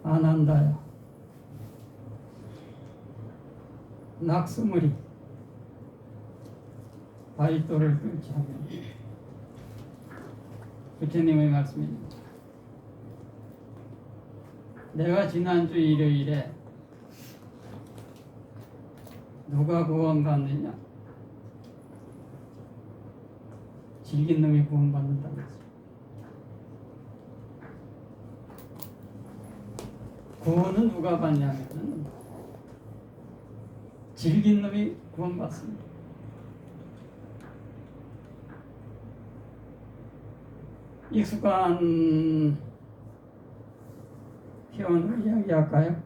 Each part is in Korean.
아난다야 낙수물이 바위돌을 뚫지 하면 부처님의 말씀입니다. 내가 지난주 일요일에 누가 구원받느냐? 질긴 놈이 구원받는다고 했어요. 구원은 누가 받냐면은 질긴 놈이 구원받습니다. 익숙한 표현으로 이야기할까요?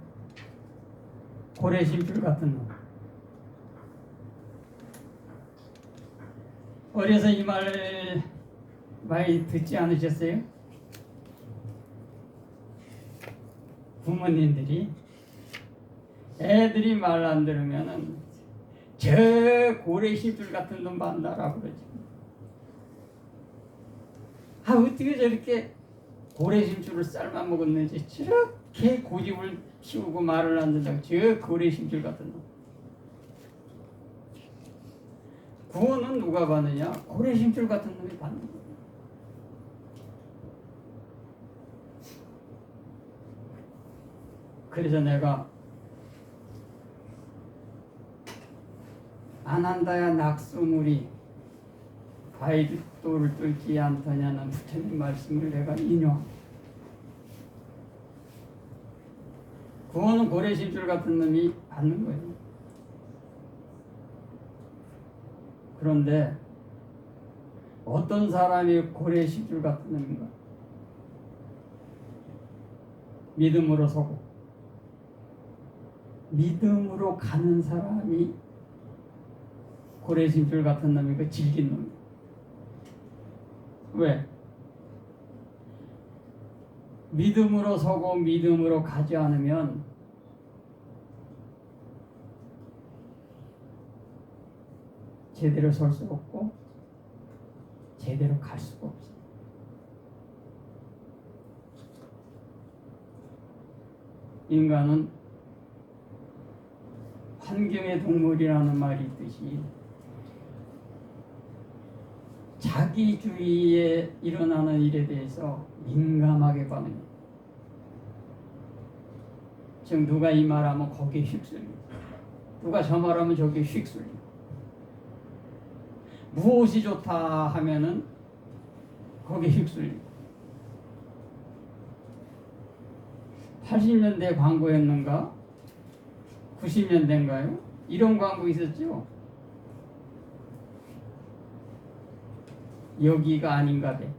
고래심줄 같은 놈. 어려서 이 말 많이 듣지 않으셨어요? 부모님들이 애들이 말 안 들으면은 저 고래심줄 같은 놈 만나라고 그러지. 어떻게 저렇게 고래심줄을 삶아 먹었는지 저렇게 고집을 피우고 말을 안 듣는다고 저 고래심줄 같은 놈. 구원은 누가 받느냐? 고래심줄 같은 놈이 받는 거예요. 그래서 내가 아난다야 낙수물이 바위돌을 뚫지 않더냐는 부처님 말씀을 내가 인용합니다. 구원은 고래심줄 같은 놈이 받는 거예요. 그런데 어떤 사람이 고래심줄 같은 놈인가? 믿음으로 서고 믿음으로 가는 사람이 고래심줄 같은 놈이고 질긴 놈이에요. 왜? 믿음으로 서고 믿음으로 가지 않으면 제대로 설 수 없고 제대로 갈 수가 없어요. 인간은 환경의 동물이라는 말이 있듯이 자기 주위에 일어나는 일에 대해서 민감하게 반응해요. 즉 누가 이 말하면 거기에 휩쓸리고 누가 저 말하면 저기에 휩쓸리고 무엇이 좋다 하면은 거기에 휩쓸리고 80년대 광고였는가? 90년대인가요? 이런 광고 있었죠? 여기가 아닌가 돼.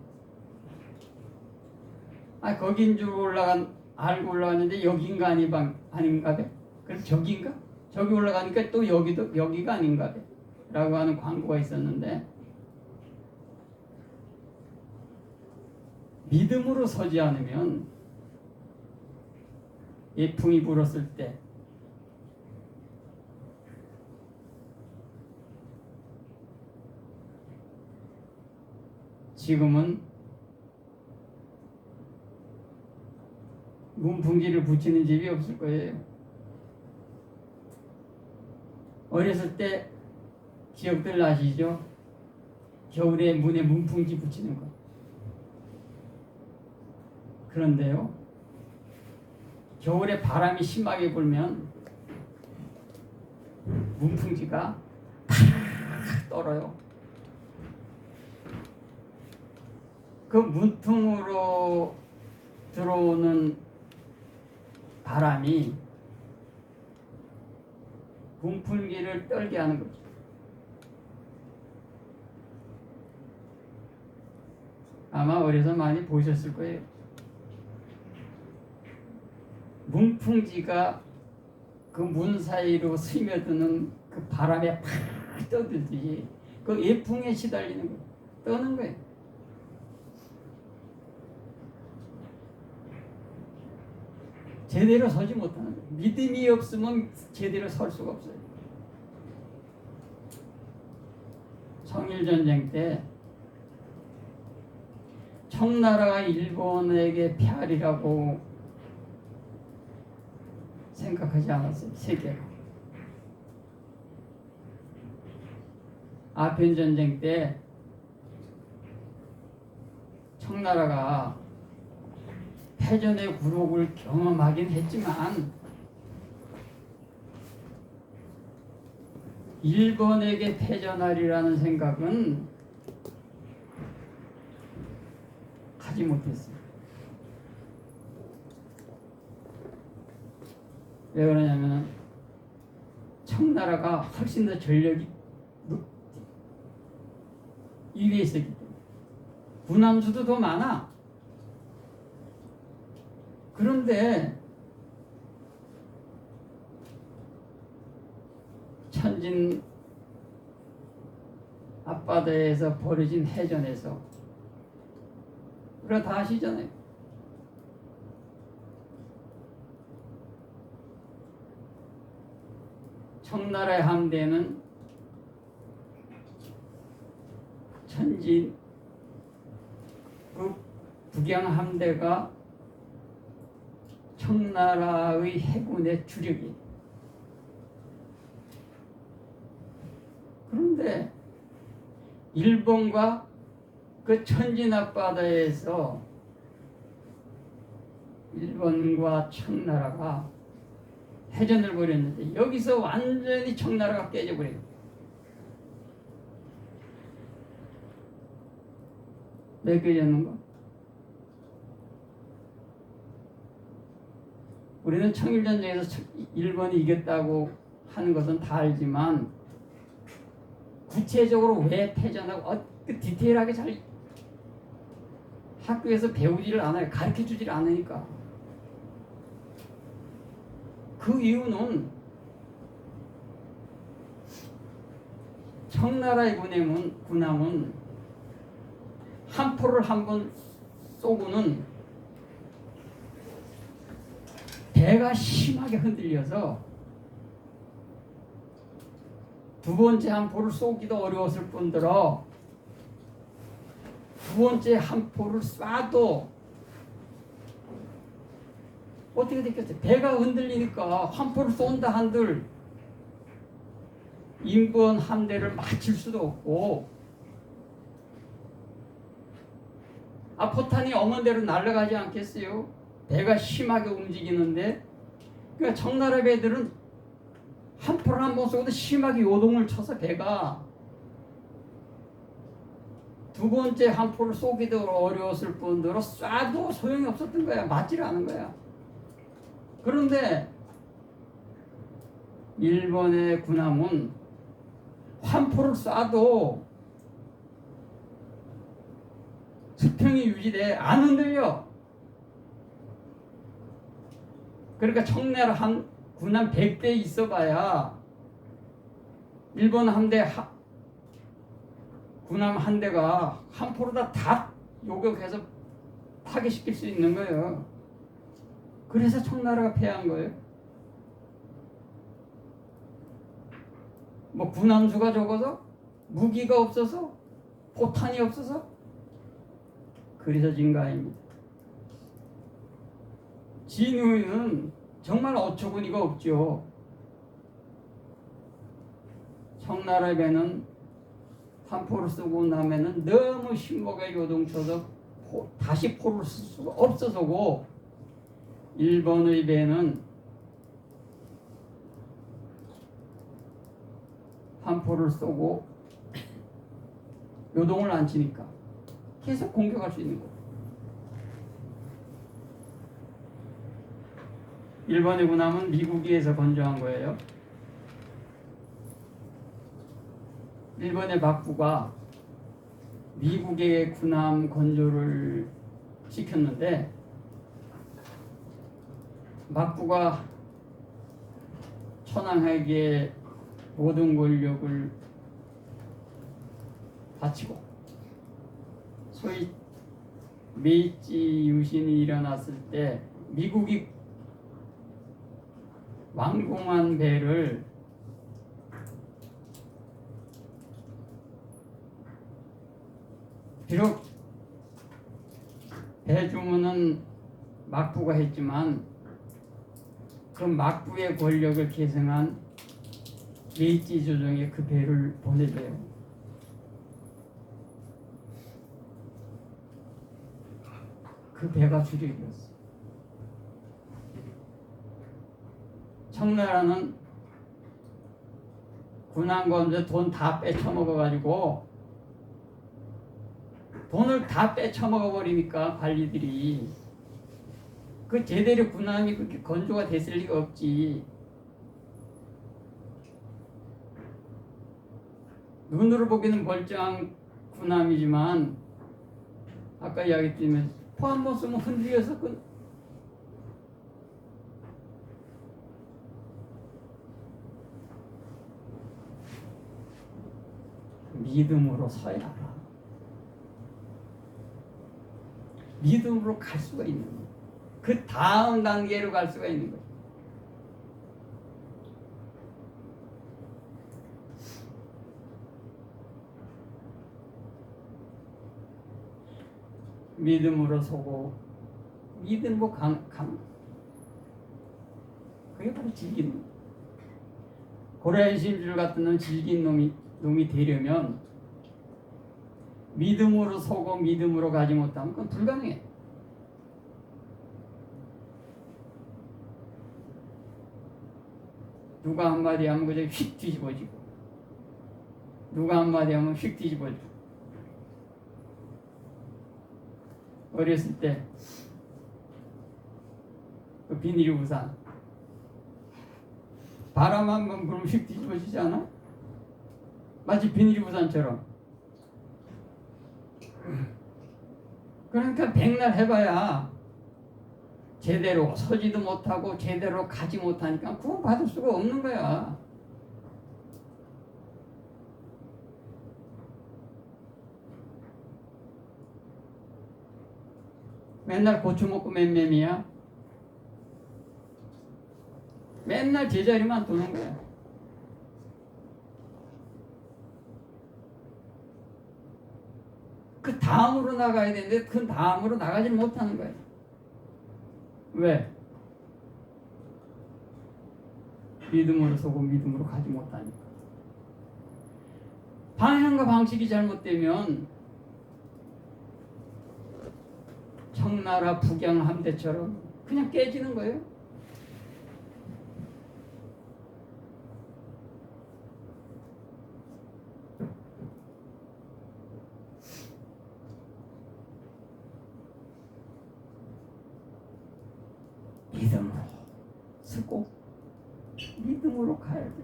거긴 줄 알고 올라갔는데 여긴가 아닌가 돼. 그럼 저긴가? 저기 올라가니까 또 여기가 아닌가 돼. 라고 하는 광고가 있었는데 믿음으로 서지 않으면 예풍이 불었을 때 지금은 문풍지를 붙이는 집이 없을 거예요. 어렸을 때 기억들 나시죠? 겨울에 문에 문풍지 붙이는 거. 그런데요, 겨울에 바람이 심하게 불면 문풍지가 탁 떨어요. 그 문틈으로 들어오는 바람이 문풍지를 떨게 하는 거죠. 아마 어려서 많이 보셨을 거예요. 문풍지가 그 문 사이로 스며드는 그 바람에 팍 떠들듯이 그 예풍에 시달리는 거예요. 떠는 거예요. 제대로 서지 못하는 거예요. 믿음이 없으면 제대로 설 수가 없어요. 청일전쟁 때 청나라가 일본에게 패하리라고 생각하지 않았어요. 세계가. 아편 전쟁 때 청나라가 패전의 굴욕을 경험하긴 했지만 일본에게 패전하리라는 생각은 하지 못했어요. 왜 그러냐면 청나라가 훨씬 더 전력이 위에 있었기 때문에 군함수도 더 많아. 그런데 천진 앞바다에서 벌어진 해전에서 우리가 다 아시잖아요. 청나라의 함대는 천진 북양 함대가 청나라의 해군의 주력이. 그런데 일본과 그 천진 앞바다에서 일본과 청나라가 해전을 벌였는데 여기서 완전히 청나라가 깨져버려요. 왜 깨졌는가? 우리는 청일전쟁에서 일본이 이겼다고 하는 것은 다 알지만 구체적으로 왜 패전하고 그 디테일하게 잘 학교에서 배우지를 않아요. 가르쳐주지를 않으니까. 그 이유는 청나라의 군함은 한 포를 한 번 쏘고는 배가 심하게 흔들려서 두 번째 한 포를 쏘기도 어려웠을 뿐더러 두 번째 한 포를 쏴도 어떻게 됐겠어요? 배가 흔들리니까 한 포를 쏜다 한들 인권 함대를 맞출 수도 없고 포탄이 엄원대로 날아가지 않겠어요? 배가 심하게 움직이는데 그러니까 청나라 배들은 한 포를 한 번 쏘고도 심하게 요동을 쳐서 배가 두 번째 한 포를 쏘기도 어려웠을 뿐더러 쏴도 소용이 없었던 거야. 맞질 않은 거야. 그런데 일본의 군함은 한 포를 쏴도 수평이 유지돼 안 흔들려. 그러니까 청나라 한 군함 100대 있어봐야 일본 함대 군함 한 대가 한 포로 다 요격해서 파괴시킬 수 있는 거예요. 그래서 청나라가 패한 거예요. 뭐 군함수가 적어서? 무기가 없어서? 포탄이 없어서? 그래서 진 거 아닙니다. 진후에는 정말 어처구니가 없죠. 청나라의 배는 한 포를 쓰고 나면은 너무 심하게 요동쳐서 다시 포를 쓸 수가 없어서고 일본의 배는 한 포를 쏘고 요동을 안 치니까 계속 공격할 수 있는 거예요. 일본의 군함은 미국에서 건조한 거예요. 일본의 막부가 미국의 군함 건조를 시켰는데 막부가 천황에게 모든 권력을 바치고 소위 메이지 유신이 일어났을 때 미국이 완공한 배를 비록 배 주문은 막부가 했지만 그 막부의 권력을 계승한 메이지 조정에 그 배를 보내줘요. 그 배가 주력이었어. 청나라는 군함검사 돈 다 빼쳐먹어가지고 돈을 다 빼쳐먹어버리니까 관리들이 그 제대로 군함이 그렇게 건조가 됐을 리가 없지. 눈으로 보기는 멀쩡한 군함이지만 아까 이야기했지만 포 한 번 쓰면 흔들려서 믿음으로 서야 알아. 믿음으로 갈 수가 있는 거야. 그 다음 단계로 갈 수가 있는 거야. 믿음으로 서고 믿음으로 감 그게 바로 질긴 놈. 고라니 심줄 같은 놈 질긴 놈이 되려면 믿음으로 서고 믿음으로 가지 못하면 그건 불가능해. 누가 한마디 하면 그저 휙 뒤집어지고 누가 한마디 하면 휙 뒤집어지고. 어렸을 때 그 비닐 우산 바람 한 번 불면 휙 뒤집어지지 않아? 마치 비닐 우산처럼. 그러니까 백날 해봐야 제대로 서지도 못하고 제대로 가지 못하니까 구원받을 수가 없는 거야. 맨날 고추 먹고 맴맴이야. 맨날 제자리만 도는 거야. 그 다음으로 나가야 되는데 그 다음으로 나가지 못하는 거야. 왜? 믿음으로 서고 믿음으로 가지 못하니까. 방향과 방식이 잘못되면 청나라 북양 함대처럼 그냥 깨지는 거예요. 믿음으로 서고 믿음으로 가야 돼.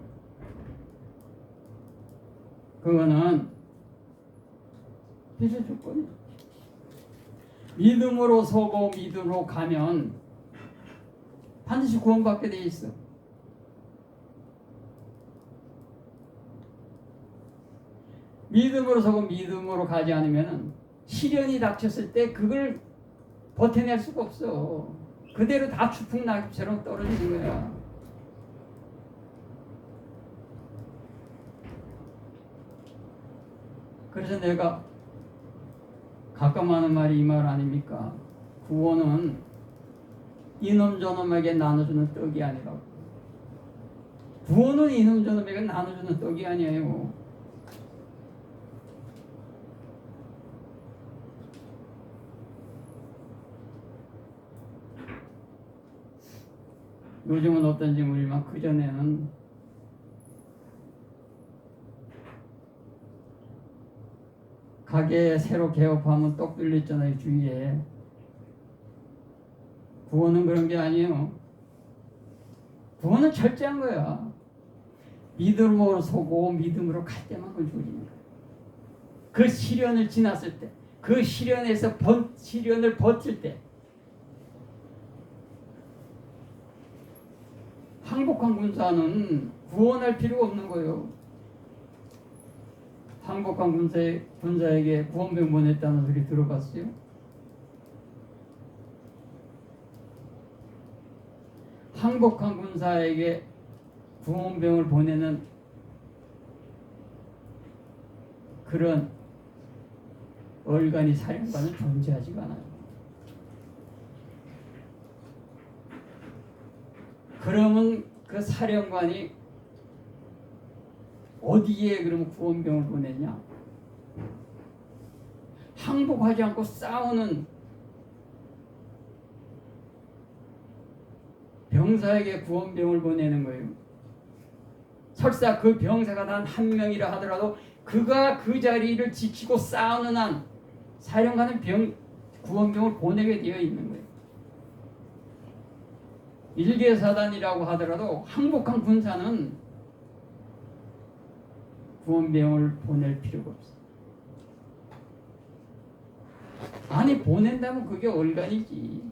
그거는 필수 조건이야. 믿음으로 서고 믿음으로 가면 반드시 구원받게 돼 있어. 믿음으로 서고 믿음으로 가지 않으면 시련이 닥쳤을 때 그걸 버텨낼 수가 없어. 그대로 다 추풍낙엽처럼 떨어지는 거야. 그래서 내가 가끔 하는 말이 이 말 아닙니까? 구원은 이놈 저놈에게 나눠주는 떡이 아니라고. 구원은 이놈 저놈에게 나눠주는 떡이 아니에요. 요즘은 어떤지 모르지만 그전에는 가게 새로 개업하면 떡 들렸잖아요, 주위에. 구원은 그런 게 아니에요. 구원은 철저한 거야. 믿음으로 서고 믿음으로 갈 때만 그걸 주어지는 거야. 그 시련을 지났을 때, 그 시련에서 시련을 버틸 때 항복한 군사는 구원할 필요가 없는 거예요. 항복한 군사에게 구원병 보냈다는 소리 들어봤어요? 항복한 군사에게 구원병을 보내는 그런 얼간이 사령관은 존재하지가 않아요. 그러면 그 사령관이 어디에 그러면 구원병을 보내냐? 항복하지 않고 싸우는 병사에게 구원병을 보내는 거예요. 설사 그 병사가 단 한 명이라 하더라도 그가 그 자리를 지키고 싸우는 한 사령관은 구원병을 보내게 되어 있는 거예요. 일개사단이라고 하더라도 항복한 군사는 구원병을 보낼 필요가 없어요. 아니 보낸다면 그게 얼간이지.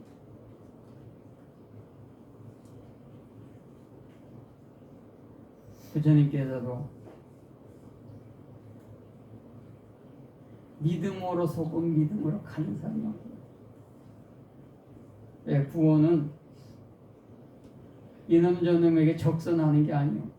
부처님께서도 믿음으로 속고 믿음으로 가는 사람이요. 구원은 이놈 저놈에게 적선하는 게 아니요.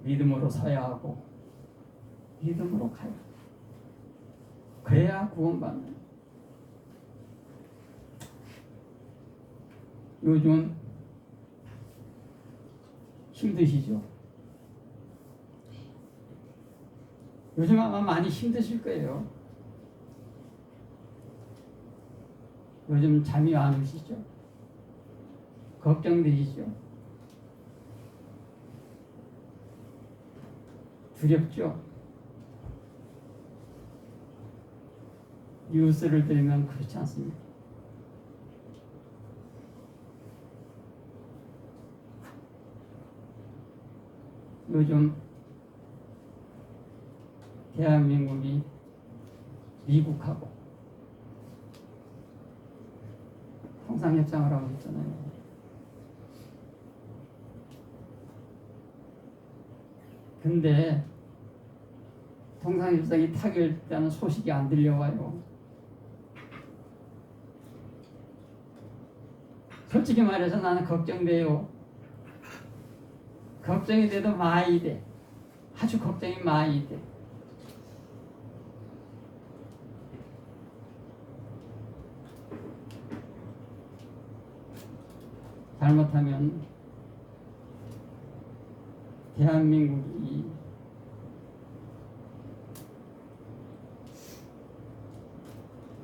믿음으로 서야 하고 믿음으로 가야 하고 그래야 구원받는. 요즘 힘드시죠? 요즘 아마 많이 힘드실 거예요. 요즘 잠이 안 오시죠? 걱정되시죠? 두렵죠? 뉴스를 들으면 그렇지 않습니까? 요즘 대한민국이 미국하고 통상협상을 하고 있잖아요. 근데 통상협상이 타결됐다는 소식이 안 들려와요. 솔직히 말해서 나는 걱정돼요. 걱정이 돼도 많이 돼. 아주 걱정이 많이 돼. 잘못하면 대한민국이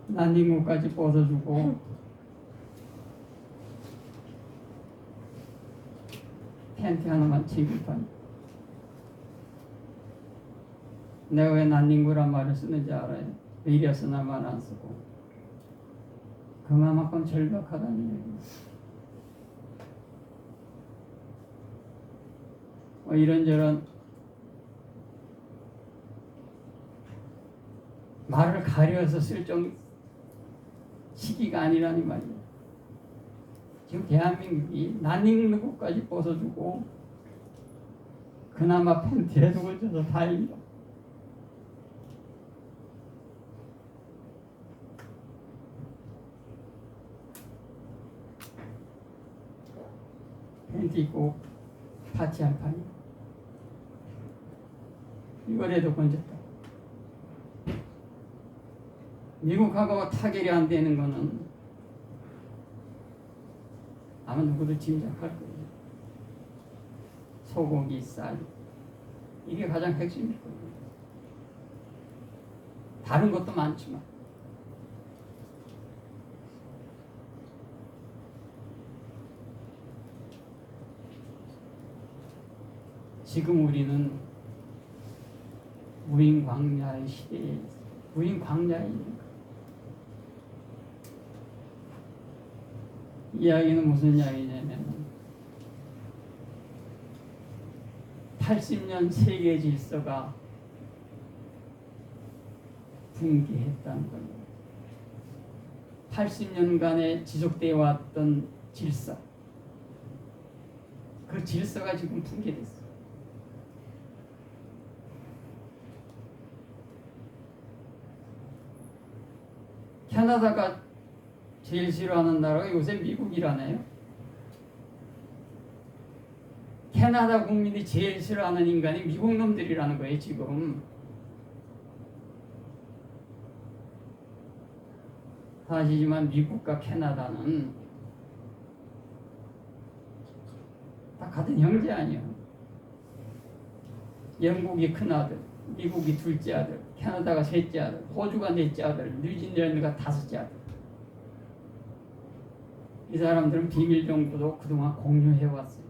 난닝구까지 뻗어주고 팬티 하나만 챙길 판. 내가 왜 난닝구란 말을 쓰는지 알아요? 이래서나 말 안 쓰고 그만큼 절박하다는 얘기예요. 이런저런 말을 가려서 쓸 시기가 아니라니 말이에요. 지금 대한민국이 난닝구까지 벗어주고 그나마 팬티라도 걸쳐서 다행이다. 팬티 입고 파티할 판이 이거라도 건졌다. 미국하고 타결이 안 되는 거는 아마 누구도 짐작할 거예요. 소고기, 쌀 이게 가장 핵심일 거예요. 다른 것도 많지만 지금 우리는 무인광야의 시대에 있어요. 무인광야에 있는 거예요. 이야기는 무슨 이야기냐면 80년 세계 질서가 붕괴했다는 겁니다. 80년간의 지속되어 왔던 질서, 그 질서가 지금 붕괴됐어요. 캐나다가 제일 싫어하는 나라가 요새 미국이라네요. 캐나다 국민이 제일 싫어하는 인간이 미국 놈들이라는 거예요. 지금 사실이지만 미국과 캐나다는 다 같은 형제 아니야. 영국이 큰 아들, 미국이 둘째 아들, 캐나다가 셋째 아들, 호주가 넷째 아들, 뉴질랜드가 다섯째 아들. 이 사람들은 비밀 정보도 그동안 공유해왔어요.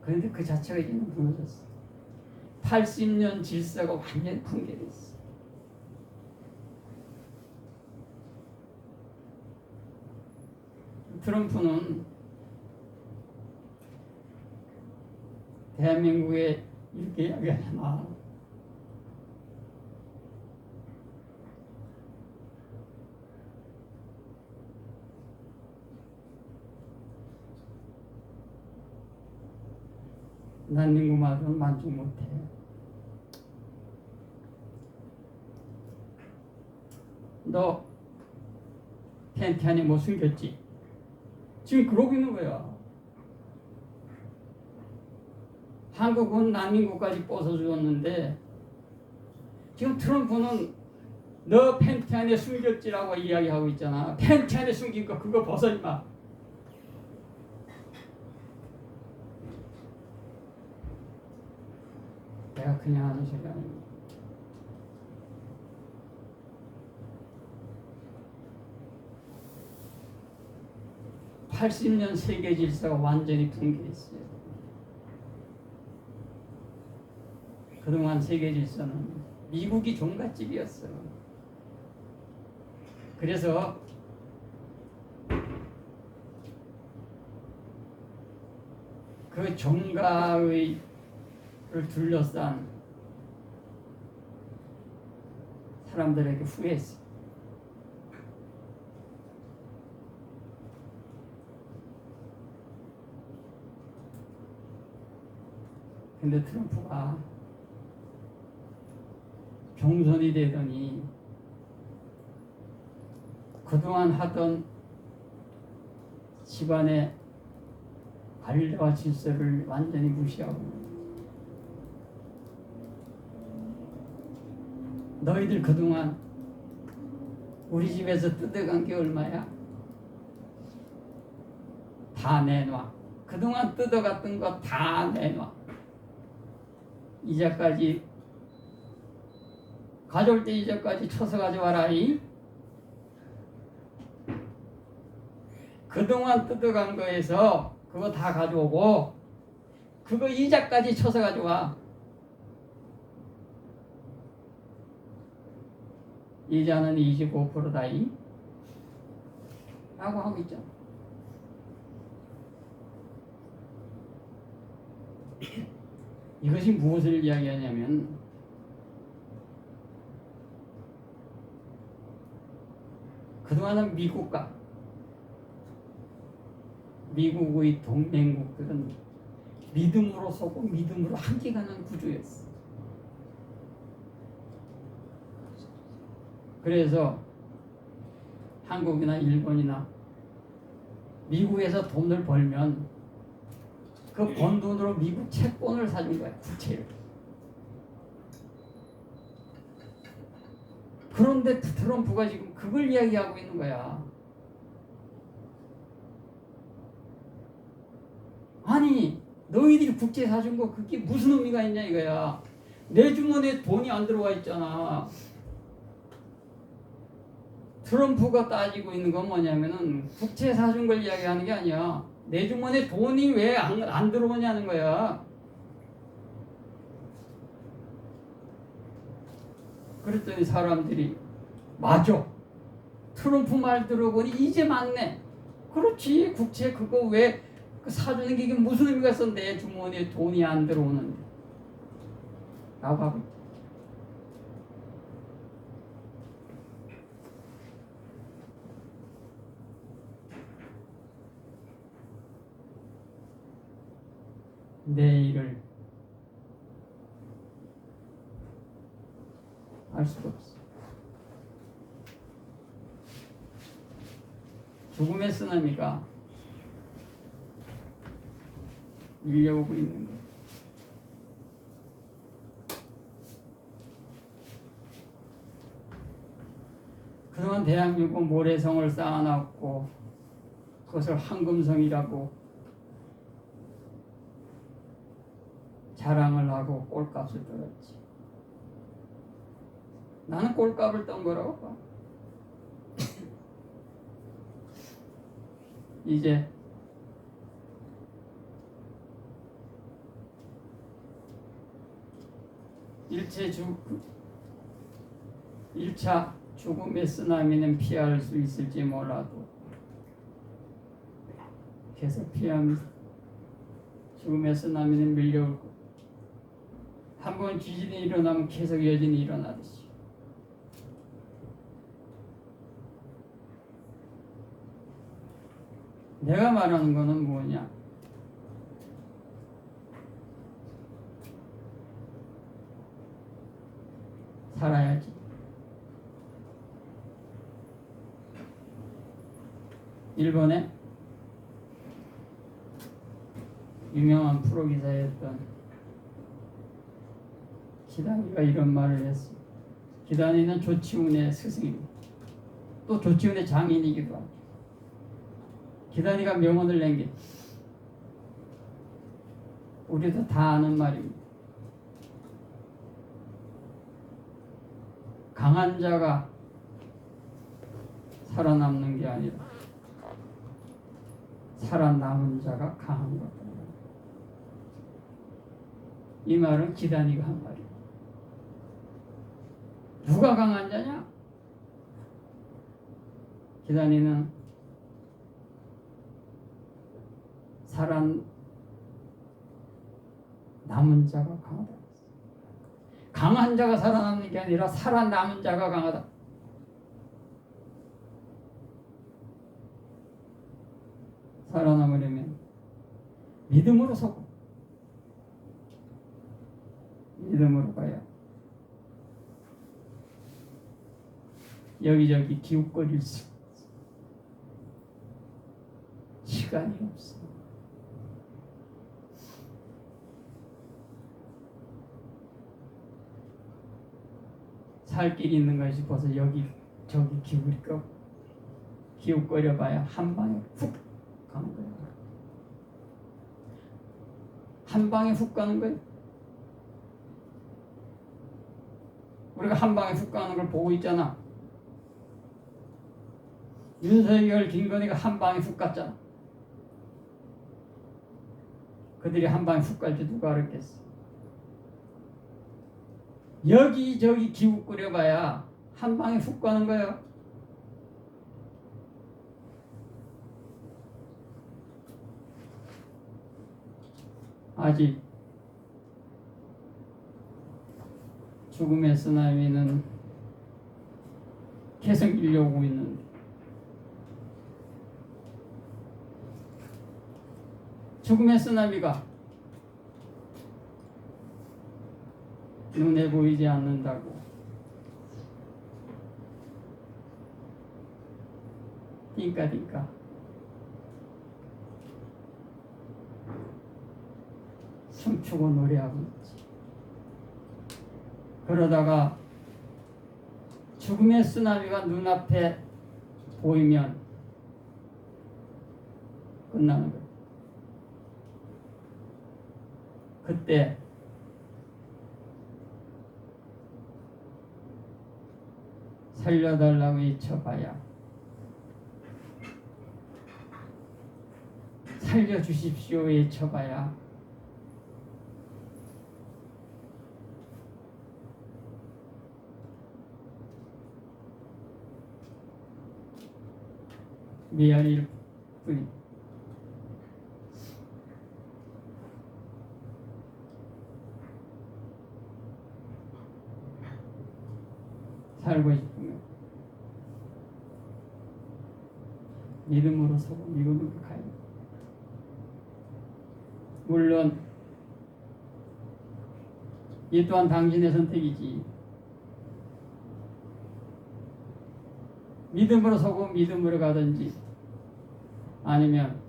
그런데 그 자체가 이제 무너졌어. 80년 질서가 완전히 붕괴됐어. 트럼프는 대한민국에 이렇게 이야기하잖아. 난민구 말은 만족 못해. 너 텐트 안에 뭐 숨겼지? 지금 그러고 있는 거야. 한국은 난민국까지 벗어주었는데 지금 트럼프는 너 팬티 안에 숨겼지라고 이야기하고 있잖아. 팬티 안에 숨긴 거 그거 벗어 임마. 내가 그냥 하는 소리 아닙니다. (80년) 세계 질서가 완전히 붕괴했어요. 그동안 세계 질서는 미국이 종갓집이었어. 그래서 그 종가의 둘러싼 사람들에게 후회했어. 근데 트럼프가 경선이 되더니 그동안 하던 집안의 관리와 질서를 완전히 무시하고 너희들 그동안 우리 집에서 뜯어간 게 얼마야? 다 내놔. 그동안 뜯어갔던 거 다 내놔. 이자까지 가져올 때 이자까지 쳐서 가져와라. 그동안 뜯어간 거에서 그거 다 가져오고 그거 이자까지 쳐서 가져와. 이자는 25%다 라고 하고 있죠. 이것이 무엇을 이야기하냐면 그동안은 미국과 미국의 동맹국들은 믿음으로 서고 믿음으로 함께가는 구조였어. 그래서 한국이나 일본이나 미국에서 돈을 벌면 그 번 돈으로 미국 채권을 사준 거야. 국채를. 그런데 트럼프가 지금 그걸 이야기하고 있는 거야. 아니 너희들이 국채 사준 거 그게 무슨 의미가 있냐 이거야. 내 주머니에 돈이 안 들어와 있잖아. 트럼프가 따지고 있는 건 뭐냐면은 국채 사준 걸 이야기하는 게 아니야. 내 주머니에 돈이 왜 안 들어오냐는 거야. 그랬더니 사람들이 맞아. 트럼프 말 들어보니 이제 맞네. 그렇지. 국채 그거 왜 사주는 게 이게 무슨 의미가 있어. 내 주머니에 돈이 안 들어오는데. 라고 하고 있다. 내일을 알 수가 없어. 죽음의 쓰나미가 밀려오고 있는 거예요. 아름다운 대한민국 모래성을 쌓아놨고 그것을 황금성이라고 자랑을 하고 꼴값을 들었지. 나는 꼴값을 떤 거라고 봐. 이제 일차 죽음의 쓰나미는 피할 수 있을지 몰라도 계속 피하면서 죽음의 쓰나미는 밀려올 거. 한번 지진이 일어나면 계속 여진이 일어나듯이. 내가 말하는 거는 뭐냐? 살아야지. 일본에 유명한 프로기사였던 기단이가 이런 말을 했어. 기단이는 조치훈의 스승입니다. 또 조치훈의 장인이기도 하고. 기단이가 명언을 낸 게 우리도 다 아는 말입니다. 강한 자가 살아남는 게 아니라 살아남은 자가 강한 거다. 이 말은 기단이가 한 말이에요. 누가 강한 자냐? 기단이는 살아남은 자가 강하다. 강한 자가 살아남는 게 아니라 살아남은 자가 강하다. 살아남으려면 믿음으로 서고 믿음으로 가야 여기저기 기웃거릴 수 시간이 없어. 살 길이 있는가 싶어서 여기 저기 기웃거려봐야 한 방에 훅 가는 거야. 한 방에 훅 가는 거야. 우리가 한 방에 훅 가는 걸 보고 있잖아. 윤석열, 김건희가 한 방에 훅 갔잖아. 그들이 한 방에 훅 갈지 누가 알았겠어. 여기저기 기웃거려봐야 한 방에 훅 가는 거야. 아직 죽음의 쓰나미는 계속 밀려오고 있는데 죽음의 쓰나미가 눈에 보이지 않는다고 띵까띵까 춤추고 노래하고 있지. 그러다가 죽음의 쓰나미가 눈앞에 보이면 끝나는 거예요. 그때 살려달라고 외쳐봐야 살려주십시오 외쳐봐야 미안일 뿐. 살고 싶으면 믿음으로 서고 믿음으로 가야 돼. 물론 이 또한 당신의 선택이지. 믿음으로 서고 믿음으로 가든지 아니면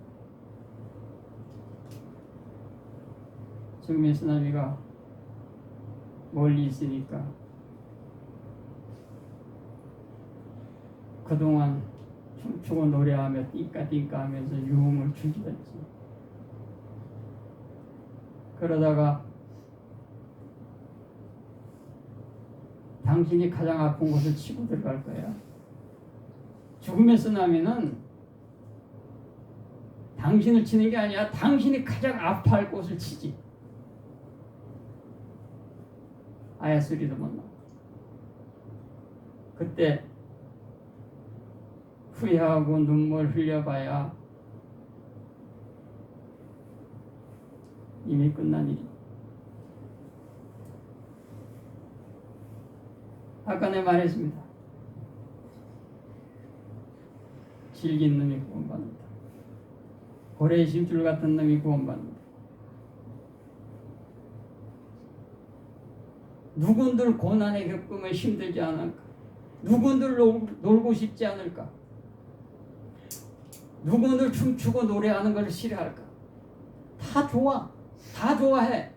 죽음의 쓰나미가 멀리 있으니까 그동안 춤추고 노래하며 띵까띵까 하면서 유흥을 즐기다 했지. 그러다가 당신이 가장 아픈 곳을 치고 들어갈 거야. 죽음의 쓰나미는 당신을 치는 게 아니야. 당신이 가장 아파할 곳을 치지. 아야 소리도 못 나. 그때 후회하고 눈물 흘려봐야 이미 끝난 일이. 아까 내가 말했습니다. 질긴 놈이 구원받는다. 고래의 심줄 같은 놈이 구원받는다. 누군들 고난에 겪으면 힘들지 않을까? 누군들 놀고 싶지 않을까? 누군들 춤추고 노래하는 걸 싫어할까? 다 좋아. 다 좋아해.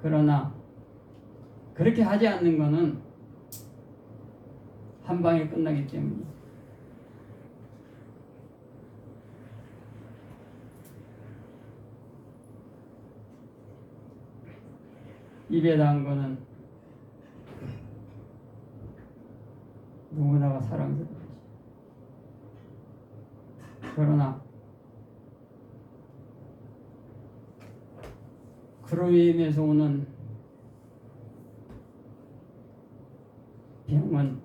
그러나 그렇게 하지 않는 것은 한 방에 끝나기 때문이야. 입에 단 거는 누구나가 사랑스러워지. 그러나 그로 인해서 오는 병은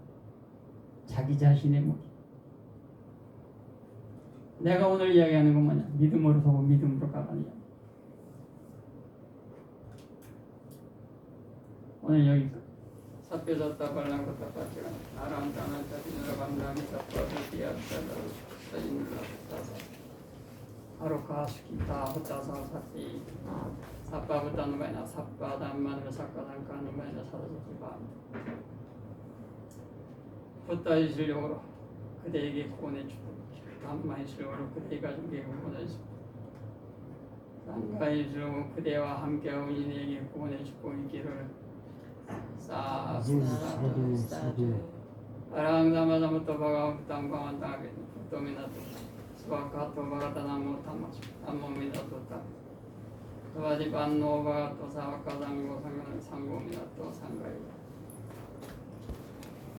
자기 자신의 무기. 내가 오늘 이야기하는 건 뭐냐? 믿음으로 서고 믿음으로 가라는 이야기. 오늘 여기서 삿배졌다 발랑거다 빠지라 아람따나다 비누라 감당이다 빠지디야따다 사진누라 따사 아로카스키타 호타사사티 사빠부타누바이나 사빠담마누라 사까담까누바이나 사라사티바 부타의 실력으로 그대에게 구원해 주고 담마의 실력으로 그대의 가족에게 구원해 주고 상가의 실력으로 그대와 함께하고 이내에게 구원해 주고 있기를 사두 아랑사마사무토 바가우탄방한타게 도미나토 스와카토 바가타나모 타마스 암모미나토타 스와지반노 바가토 사와카상고 상고미나토 상가이